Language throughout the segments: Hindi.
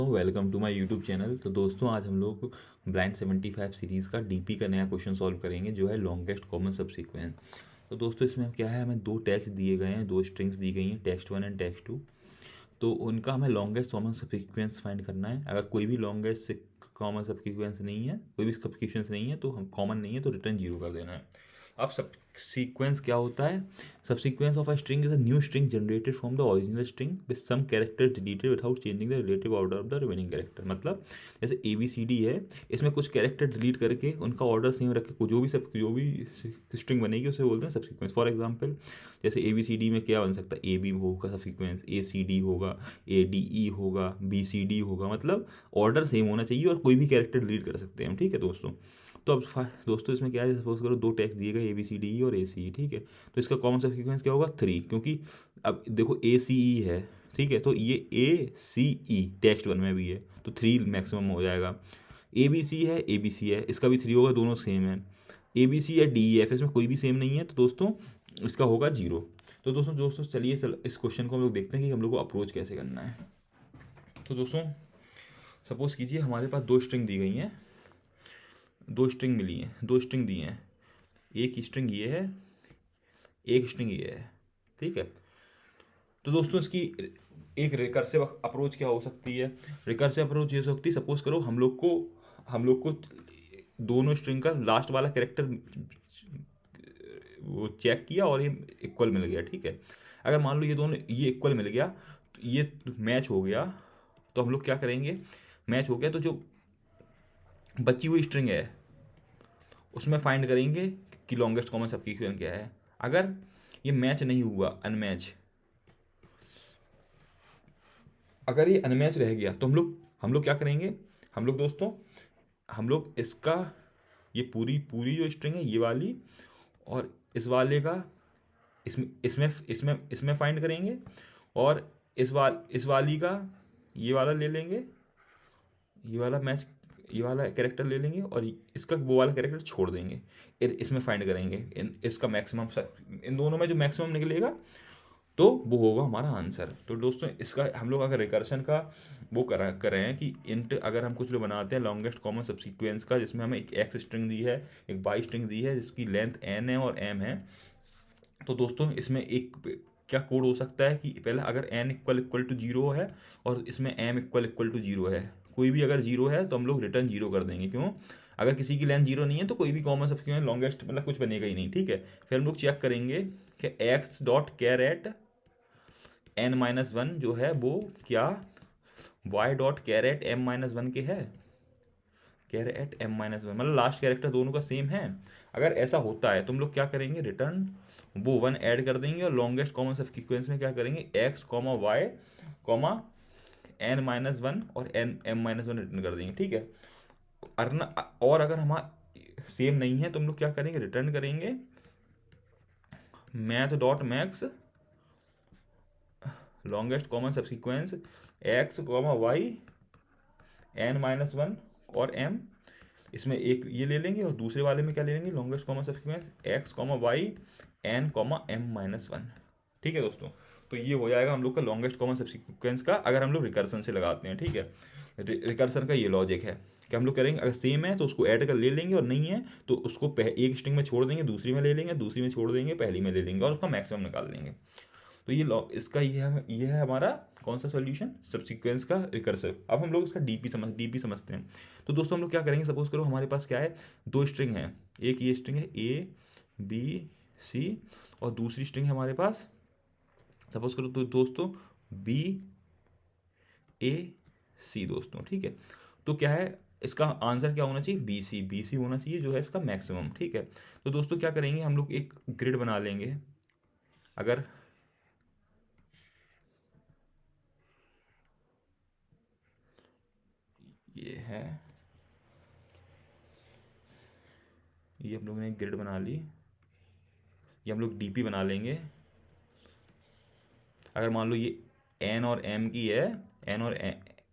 Welcome to my YouTube channel. तो दोस्तों आज हम लोग ब्लाइंड 75 सीरीज़ का डीपी का नया क्वेश्चन सॉल्व करेंगे जो है लॉन्गेस्ट कॉमन सब सीक्वेंस। तो दोस्तों इसमें क्या है, हमें दो टेक्स्ट दिए गए हैं, दो स्ट्रिंग्स दी गई हैं, टेक्स्ट 1 एंड टेक्स्ट 2। तो उनका हमें लॉन्गेस्ट कॉमन सब सीक्वेंस फाइंड करना है। अगर कोई भी लॉन्गेस्ट कॉमन सब सीक्वेंस नहीं है, कोई भी सब सीक्वेंस नहीं है तो हम कॉमन नहीं है तो रिटर्न जीरो कर देना है। अब सब सीक्वेंस क्या होता है? Subsequence of a string is a new string generated from the original string with some characters deleted without changing the relative order of the remaining character. मतलब जैसे ए बी सी डी है, इसमें कुछ कैरेक्टर डिलीट करके उनका ऑर्डर सेम रख के जो भी स्ट्रिंग बनेगी उसे बोलते हैं सब सीक्वेंस। फॉर एग्जाम्पल जैसे ए बी सी डी में क्या बन सकता है, ए बी होगा सब सीक्वेंस, ए सी डी होगा, ए डी ई होगा, बी सी डी होगा। मतलब ऑर्डर सेम होना चाहिए और कोई भी कैरेक्टर डिलीट कर सकते हैं हम, ठीक है दोस्तों। तो अब दोस्तों इसमें क्या है, सपोज करो दो टेक्स्ट दिए गए A B C D E और ए सी ई, ठीक है। तो इसका कॉमन सब सीक्वेंस क्या होगा, 3, क्योंकि अब देखो ए सी ई है, ठीक है। तो ये ए सी ई टेक्स्ट 1 में भी है तो 3 मैक्सिमम हो जाएगा। ए बी सी है, ए बी सी है, इसका भी 3 होगा, दोनों सेम है। ए बी सी या डी ई एफ, इसमें कोई भी सेम नहीं है तो दोस्तों इसका होगा 0। तो दोस्तों चलिए इस क्वेश्चन को हम लोग देखते हैं कि हम लोग को अप्रोच कैसे करना है। तो दोस्तों सपोज कीजिए हमारे पास दो स्ट्रिंग दी गई हैं, दो स्ट्रिंग मिली हैं, दो स्ट्रिंग दी हैं। एक स्ट्रिंग ये है, एक स्ट्रिंग ये है, ठीक है। तो दोस्तों इसकी एक रिकर्सिव अप्रोच क्या हो सकती है? रिकर्सिव अप्रोच ये हो सकती है, सपोज करो हम लोग को दोनों स्ट्रिंग का लास्ट वाला कैरेक्टर वो चेक किया और ये इक्वल मिल गया, ठीक है। अगर मान लो ये दोनों ये इक्वल मिल गया तो ये मैच हो गया, तो हम लोग क्या करेंगे, मैच हो गया तो जो बची हुई स्ट्रिंग है उसमें फाइंड करेंगे कि लॉन्गेस्ट कॉमन सब इक्वेशन क्या है। अगर ये मैच नहीं हुआ, अनमैच, अगर ये अनमैच रह गया तो हम लोग क्या करेंगे, हम लोग दोस्तों हम लोग इसका ये पूरी पूरी जो स्ट्रिंग है ये वाली और इस वाले का इसमें इसमें इसमें इसमें फाइंड करेंगे और इस वाली का ये वाला ले लेंगे, ये वाला मैच, ये वाला कैरेक्टर ले लेंगे और इसका वो वाला कैरेक्टर छोड़ देंगे। इसमें फाइंड करेंगे इसका मैक्सिमम, इन दोनों में जो मैक्सिमम निकलेगा तो वो होगा हमारा आंसर। तो दोस्तों इसका हम लोग अगर रिकर्शन का वो करें हैं कि इंट अगर हम कुछ लोग बनाते हैं लॉन्गेस्ट कॉमन सबसीक्वेंस का, जिसमें हमें एक एक्स स्ट्रिंग दी है, एक वाई स्ट्रिंग दी है जिसकी लेंथ एन है और एम है। तो दोस्तों इसमें एक क्या कोड हो सकता है कि पहले अगर n equal equal to zero है और इसमें m equal equal to zero है, कोई भी अगर जीरो है तो हम लोग रिटर्न जीरो कर देंगे। क्यों? अगर किसी की लेंथ जीरो नहीं है तो कोई भी कॉमन सब क्यों लॉन्गेस्ट मतलब कुछ बनेगा ही नहीं, ठीक है। फिर हम लोग चेक करेंगे कि x dot char at n minus one जो है वो क्या y dot char at m minus one के है, char at m minus one, मतलब लास्ट कैरेक्टर दोनों का सेम है। अगर ऐसा होता है तो हम लोग क्या करेंगे, रिटर्न वो वन ऐड कर देंगे और लॉन्गेस्ट कॉमन सब सीक्वेंस में क्या करेंगे, X comma Y comma N minus one और N M minus one return कर देंगे, ठीक है। और अगर हमारा सेम नहीं है तो हम लोग क्या करेंगे, रिटर्न करेंगे math dot max longest common सब sequence x comma Y N minus one और एम, इसमें एक ये ले लेंगे और दूसरे वाले में क्या ले लेंगे, लॉन्गेस्ट कॉमन सब sequence x comma Y n comma m minus one, ठीक है दोस्तों। तो ये हो जाएगा हम लोग का लॉन्गेस्ट कॉमन सब सीक्वेंस का, अगर हम लोग रिकर्सन से लगाते हैं, ठीक है। रिकर्सन का ये लॉजिक है कि हम लोग करेंगे अगर सेम है तो उसको ऐड कर ले लेंगे और नहीं है तो उसको एक स्ट्रिंग में छोड़ देंगे, दूसरी में ले लेंगे, दूसरी में छोड़ देंगे, पहली में ले लेंगे और उसका मैक्सिमम निकाल लेंगे। तो इसका ये है हमारा कौन सा सॉल्यूशन, सबसीक्वेंस का रिकर्सिव। अब हम लोग इसका डीपी समझते हैं। तो दोस्तों हम लोग क्या करेंगे, सपोज करो हमारे पास क्या है, दो स्ट्रिंग है, एक ये स्ट्रिंग है ए बी सी और दूसरी स्ट्रिंग है हमारे पास, सपोज करो तो दोस्तों बी ए सी दोस्तों, ठीक है। तो क्या है इसका आंसर क्या होना चाहिए, बी सी होना चाहिए जो है इसका मैक्सिमम, ठीक है। तो दोस्तों क्या करेंगे, हम लोग एक ग्रिड बना लेंगे। अगर ये है, ये हम लोग ने एक ग्रिड बना ली, ये हम लोग डीपी बना लेंगे। अगर मान लो ये एन और एम की है, एन और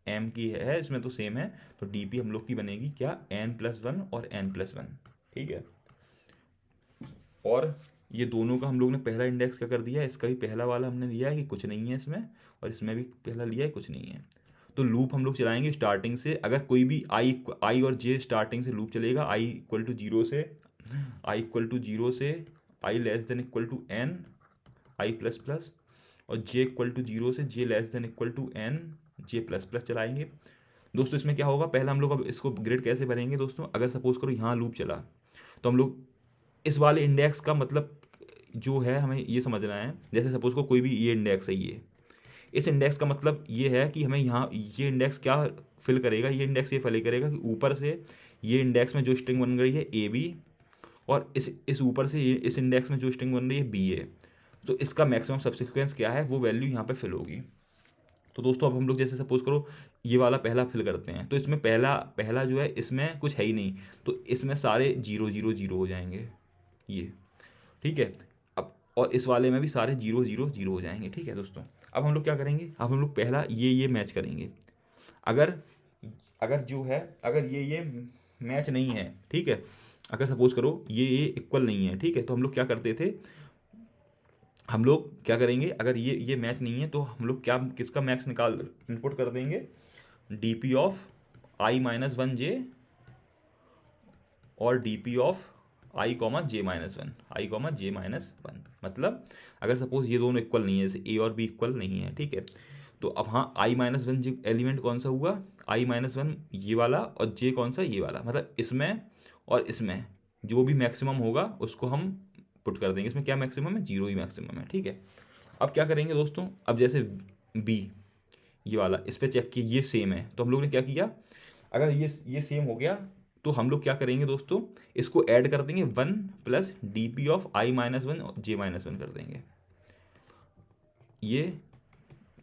एम की है, इसमें तो सेम है, तो डीपी हम लोग की बनेगी क्या, एन प्लस वन और एन प्लस वन, ठीक है। और ये दोनों का हम लोग ने पहला इंडेक्स क्या कर दिया है, इसका भी पहला वाला हमने लिया है कि कुछ नहीं है इसमें, और इसमें भी पहला लिया है कुछ नहीं है। तो लूप हम लोग चलाएंगे स्टार्टिंग से, अगर कोई भी आई और जे स्टार्टिंग से लूप चलेगा, आई इक्वल टू जीरो से I less than equal to N I plus plus, और जे इक्वल टू जीरो से J less than equal to N J plus plus चलाएंगे। दोस्तों इसमें क्या होगा, पहला हम लोग अब इसको ग्रिड कैसे भरेंगे दोस्तों, अगर सपोज करो यहाँ लूप चला तो हम लोग इस वाले इंडेक्स का मतलब जो है हमें ये समझना है, जैसे सपोज को कोई भी ये इंडेक्स है, ये इस इंडेक्स का मतलब ये है कि हमें यहाँ ये इंडेक्स क्या फिल करेगा, ये इंडेक्स ये फिल करेगा कि ऊपर से ये इंडेक्स में जो स्ट्रिंग बन रही है ए बी, और इस ऊपर से ये इस इंडेक्स में जो स्ट्रिंग बन रही है बी ए, तो इसका मैक्सिमम सबसिक्वेंस क्या है वो वैल्यू यहाँ पे फिल होगी। तो दोस्तों अब हम लोग जैसे सपोज करो ये वाला पहला फिल करते हैं, तो इसमें पहला जो है इसमें कुछ है ही नहीं, तो इसमें सारे 0 0 0 हो जाएंगे ये, ठीक है। अब और इस वाले में भी सारे 0 0 0 हो जाएंगे, ठीक है दोस्तों। अब हम लोग क्या करेंगे, अब हम लोग पहला ये मैच करेंगे, अगर अगर जो है अगर ये मैच नहीं है, ठीक है, अगर सपोज करो ये इक्वल नहीं है, ठीक है, तो हम लोग क्या करते थे, हम लोग क्या करेंगे, अगर ये मैच नहीं है तो हम लोग क्या किसका मैक्स निकाल इनपुट कर देंगे, D P of I minus one J और D P of I comma J minus one, मतलब अगर सपोज ये दोनों इक्वल नहीं है, जैसे ए और बी इक्वल नहीं है, ठीक है, तो अब हाँ आई माइनस वन जे एलिमेंट कौन सा हुआ, आई माइनस वन ये वाला, और जे कौन सा ये वाला, मतलब इसमें और इसमें जो भी मैक्सिमम होगा उसको हम पुट कर देंगे। इसमें क्या मैक्सिमम है, 0 ही मैक्सिमम है, ठीक है। अब क्या करेंगे दोस्तों, अब जैसे बी ये वाला इस पर चेक किया ये सेम है, तो हम लोग ने क्या किया, अगर ये सेम हो गया तो हम लोग क्या करेंगे दोस्तों, इसको ऐड कर देंगे 1 plus D P of I minus one J minus one कर देंगे ये,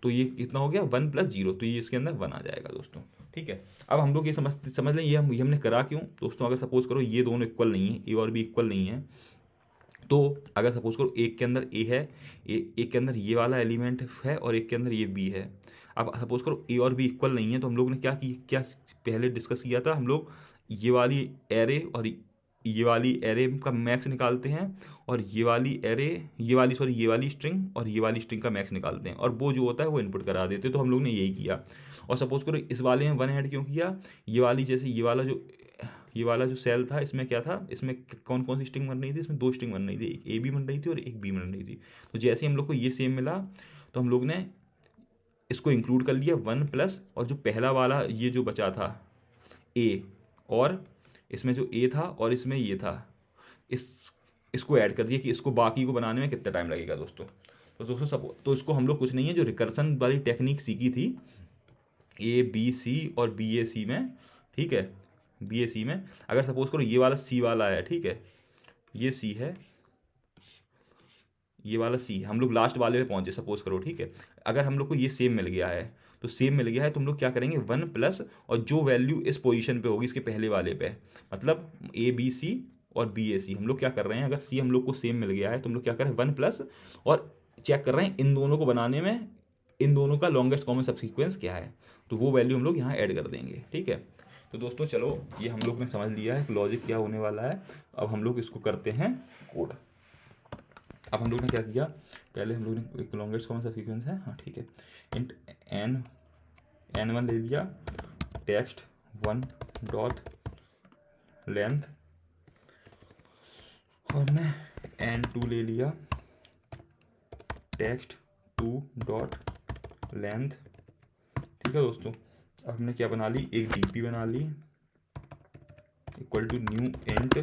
तो ये कितना हो गया 1 प्लस 0, तो ये इसके अंदर 1 आ जाएगा दोस्तों, ठीक है। अब हम लोग ये समझ लें ये हमने करा क्यों दोस्तों, अगर सपोज करो ये दोनों इक्वल नहीं है, ए और बी इक्वल नहीं है, तो अगर सपोज करो एक के अंदर ए है, एक के अंदर ये वाला एलिमेंट है और एक के अंदर ये बी है, अब सपोज करो ए और बी इक्वल नहीं है, तो हम लोग ने क्या पहले डिस्कस किया था, हम लोग ये वाली एरे और ये वाली एरे का मैक्स निकालते हैं, और ये वाली एरे ये वाली स्ट्रिंग और ये वाली स्ट्रिंग का मैक्स निकालते हैं, और वो जो होता है वो इनपुट करा देते हैं। तो हम लोग ने यही किया, और सपोज करो इस वाले में 1 ऐड क्यों किया, ये वाली जैसे ये वाला जो सेल था इसमें क्या था, इसमें कौन कौन सी स्ट्रिंग बन रही थी, इसमें 2 स्ट्रिंग बन रही थी, एक ए बी बन रही थी और एक बी बन रही थी। तो जैसे ही हम लोग को ये सेम मिला तो हम लोग ने इसको इंक्लूड कर लिया 1 प्लस, और जो पहला वाला ये जो बचा था ए, और इसमें जो ए था और इसमें ये था, इसको ऐड कर दिया कि इसको बाकी को बनाने में कितना टाइम लगेगा दोस्तों। तो दोस्तों सब तो इसको हम लोग कुछ नहीं है, जो रिकर्सन वाली टेक्निक सीखी थी ए बी सी और बी ए सी में, ठीक है, बी ए सी में अगर सपोज करो ये वाला सी वाला है, ठीक है, ये सी है, ये वाला सी हम लोग लास्ट वाले पे पहुंचे सपोज करो, ठीक है, अगर हम लोग को ये सेम मिल गया है तो हम लोग क्या करेंगे 1 प्लस, और जो वैल्यू इस पोजीशन पे होगी इसके पहले वाले पे, मतलब ए बी सी और बी ए सी, हम लोग क्या कर रहे हैं, अगर सी हम लोग को सेम मिल गया है तो हम लोग क्या करें 1 प्लस, और चेक कर रहे हैं इन दोनों को बनाने में इन दोनों का लॉन्गेस्ट कॉमन सबसीक्वेंस क्या है, तो वो वैल्यू हम लोग यहाँ ऐड कर देंगे, ठीक है। तो दोस्तों चलो ये हम लोग ने समझ लिया है लॉजिक क्या होने वाला है। अब हम लोग इसको करते हैं कोड। अब हम लोग ने क्या किया, पहले हम लोग ने एक लॉन्गेस्ट कॉमन सबसीक्वेंस है, हाँ ठीक है, इंट n1 ले लिया, टेक्स्ट 1 डॉट लेंथ, और हमने n2 ले लिया, टेक्स्ट 2 डॉट लेंथ, ठीक है दोस्तों। अब हमने क्या बना ली, एक डीपी बना ली equal to new int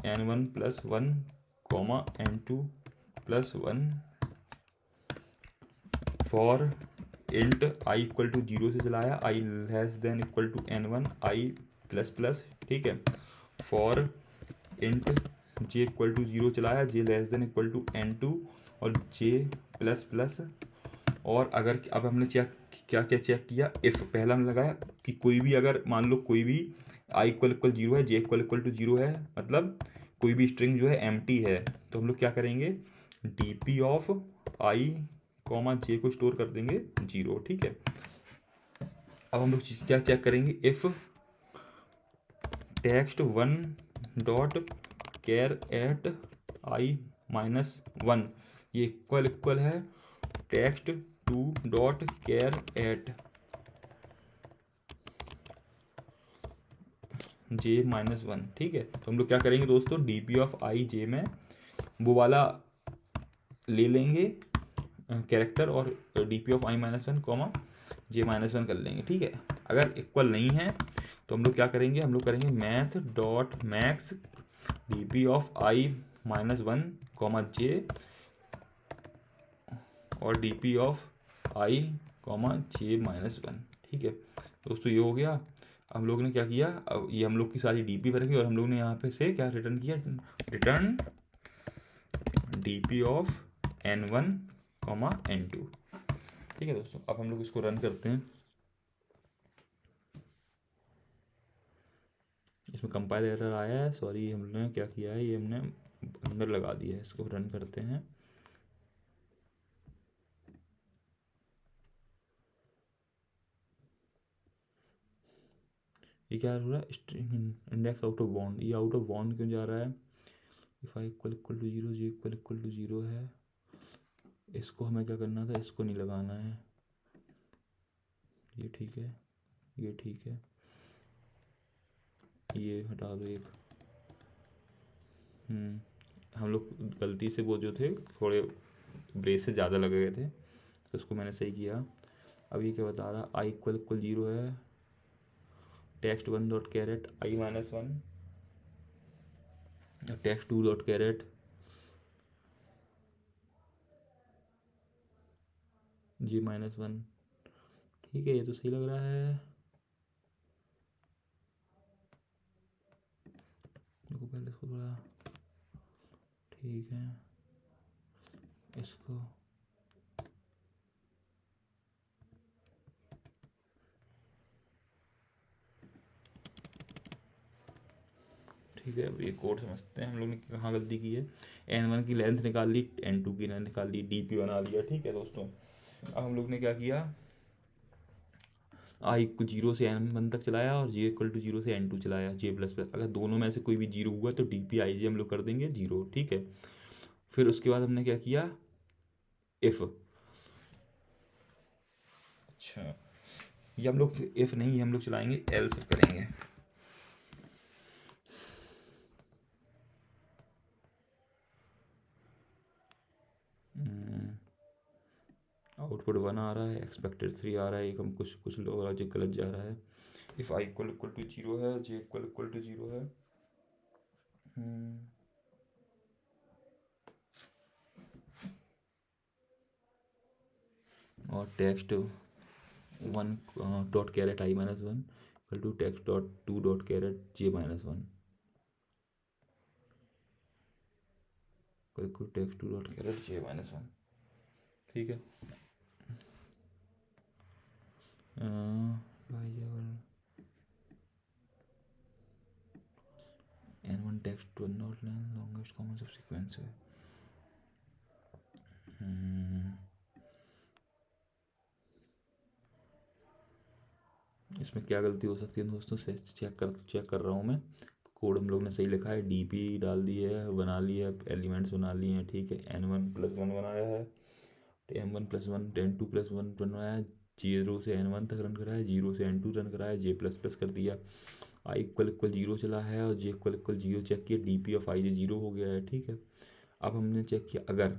n1 plus 1 comma n2 plus 1 for int I equal to 0 से चलाया, I less than equal to n1 I plus plus, ठीक है, for int J equal to 0 चलाया, J less than equal to n2 और जे प्लस प्लस, और अगर अब हमने क्या चेक किया, इफ़ पहला हमने लगाया कि कोई भी अगर मान लो कोई भी आई इक्वल 0 है, जे इक्वल टू 0 है, मतलब कोई भी स्ट्रिंग जो है एम्प्टी है, तो हम लोग क्या करेंगे D P of I comma J को स्टोर कर देंगे 0, ठीक है। अब हम लोग क्या चेक करेंगे, if text 1 dot care at I minus 1 ये इक्वल है text 2 dot care at J minus one. ठीक है, तो हम लोग क्या करेंगे दोस्तों, डी पी ऑफ आई जे में वो वाला ले लेंगे कैरेक्टर, और D P of I minus one comma J minus one कर लेंगे। ठीक है, अगर इक्वल नहीं है तो हम लोग क्या करेंगे, हम लोग करेंगे math dot max D P of I minus one comma J और D P of I comma J minus one. ठीक है दोस्तों, ये हो गया। हम लोग ने क्या किया, अब ये हम लोग की सारी डी पी रखी और हम लोग ने यहाँ पे से क्या रिटर्न किया, return d P of N one comma N two. ठीक है दोस्तों, अब हम लोग इसको रन करते हैं। इसमें कंपाइल एरर आया है, सॉरी, हमने क्या किया है, ये हमने अंदर लगा दिया है। इसको रन करते हैं। ये क्या हो रहा है, इंडेक्स आउट ऑफ बाउंड, ये आउट ऑफ बाउंड क्यों जा रहा है। If i equal equal to zero, j equal equal to zero है। इसको हमें क्या करना था, इसको नहीं लगाना है। ये ठीक है, ये ठीक है, ये हटा दो एक। हम लोग गलती से वो जो थे थोड़े ब्रेसेस ज़्यादा लगे गए थे, तो उसको मैंने सही किया। अब ये क्या बता रहा, आई इक्वल इक्वल जीरो है, text one dot caret I minus one, text two dot caret J minus one. ठीक है, ये तो सही लग रहा है। देखो पहले इसको थोड़ा, ठीक है, इसको ठीक है। अब ये कोड समझते हैं हम लोग ने कहाँ गलती की है। एन वन की लेंथ निकाल ली, एन टू की लेंथ निकाल ली, डी पी बना लिया। ठीक है दोस्तों, अब हम लोग ने क्या किया, आई को जीरो से एन वन तक चलाया और जे इक्वल टू जीरो से एन टू चलाया, जे प्लस प्लस। अगर दोनों में से कोई भी जीरो हुआ तो डी पी आई जे हम लोग कर देंगे जीरो। ठीक है, फिर उसके बाद हमने क्या किया, इफ़, अच्छा, ये हम लोग इफ़ नहीं, ये हम लोग चलाएंगे एल्स करेंगे। आउटपुट वन आ रहा है, एक्सपेक्टेड थ्री आ रहा है, एक हम कुछ कुछ लॉजिक गलत जा रहा है। If I equal equal to zero है, J equal equal to zero है, और text one dot caret I minus one equal to text dot two dot caret J minus one equal to text two dot caret J minus one. ठीक है, N one text one dot len longest common सब सीक्वेंस है। इसमें क्या गलती हो सकती है दोस्तों, से चेक कर रहा हूँ मैं। कोड हम लोग ने सही लिखा है, डी पी डाल दिए है, बना लिए है, एलिमेंट्स बना लिए हैं। ठीक है, एन वन प्लस वन बनाया है, M one plus one, ten two plus one बनाया है, जीरो से एन वन तक रन करा है, जीरो से एन टू रन करा है, जे प्लस प्लस कर दिया, आई इक्वल इक्वल जीरो चला है और J equal equal zero check किया, D P of I J zero हो गया है। ठीक है, अब हमने चेक किया, अगर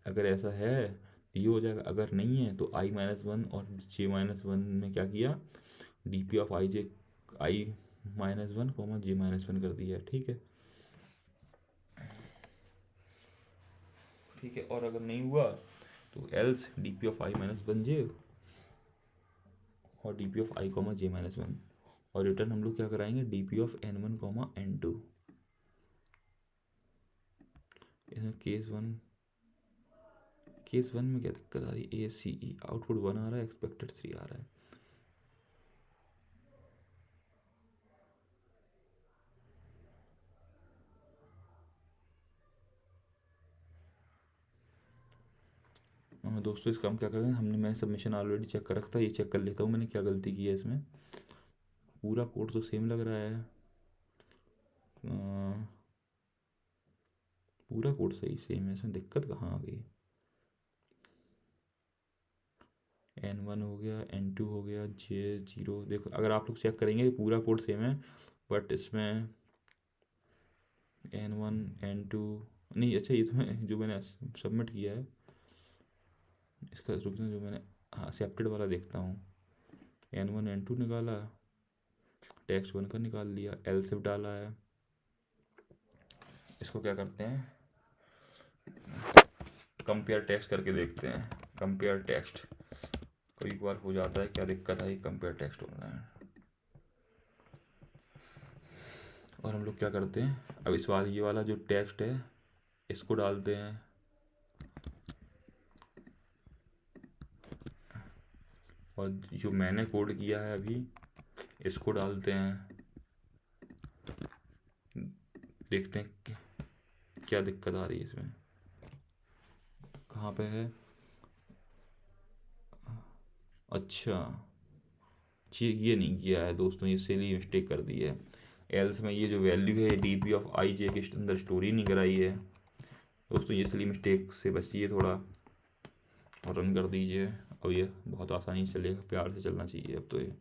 अगर ऐसा है तो ये हो जाएगा, अगर नहीं है तो आई माइनस वन और जे माइनस वन में क्या किया, D P of I J I minus one comma J minus one कर दिया है। ठीक है, ठीक है, और अगर नहीं हुआ तो else D P of I minus one J और D P of I comma J minus one, और रिटर्न हम लोग क्या कराएंगे, D P of N one comma N two. इसमें केस वन में क्या दिक्कत आ रही है, ए सी ई आउटपुट वन आ रहा है, एक्सपेक्टेड थ्री आ रहा है। दोस्तों इसका हम क्या करते हैं, मैंने सबमिशन ऑलरेडी चेक कर रखा था, ये चेक कर लेता हूँ मैंने क्या गलती की है इसमें। पूरा कोड तो सेम लग रहा है, पूरा कोड सही सेम है, इसमें दिक्कत कहाँ आ गई। एन वन हो गया, एन टू हो गया, जे जीरो, देखो अगर आप लोग चेक करेंगे पूरा कोड सेम है, बट इसमें N1 N2 नहीं, अच्छा ये तो मैं जो मैंने सबमिट किया है इसका रुकना, जो मैंने हाँ एक्सेप्टेड वाला देखता हूँ। N1 N2 निकाला, टेक्स्ट 1 का निकाल लिया, एलसिफ डाला है। इसको क्या करते हैं, कंपेयर टेक्स्ट करके देखते हैं। कंपेयर टेक्स्ट कई बार हो जाता है, क्या दिक्कत आई, कंपेयर टेक्स्ट होना है। और हम लोग क्या करते हैं, अब इस बार ये वाला जो टेक्स्ट है इसको डालते हैं, और जो मैंने कोड किया है अभी इसको डालते हैं। देखते हैं क्या दिक्कत आ रही है इसमें, कहाँ पे है। अच्छा ये नहीं किया है दोस्तों, ये सिली मिस्टेक कर दी है। एल्स में ये जो वैल्यू है DP ऑफ आई जे के अंदर स्टोरी नहीं कराई है दोस्तों, ये सिली मिस्टेक से बचिए थोड़ा और रन कर दीजिए। अब ये बहुत आसानी से चलेगा, प्यार से चलना चाहिए अब तो। ये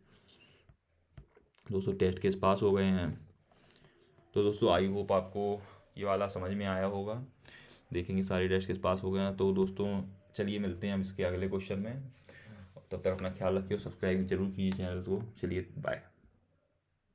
दोस्तों टेस्ट केस पास हो गए हैं। तो दोस्तों आई होप आपको ये वाला समझ में आया होगा। देखेंगे सारे टेस्ट केस पास हो गए हैं। तो दोस्तों चलिए मिलते हैं हम इसके अगले क्वेश्चन में। तब तक अपना ख्याल रखिए, सब्सक्राइब जरूर कीजिए चैनल को। चलिए बाय।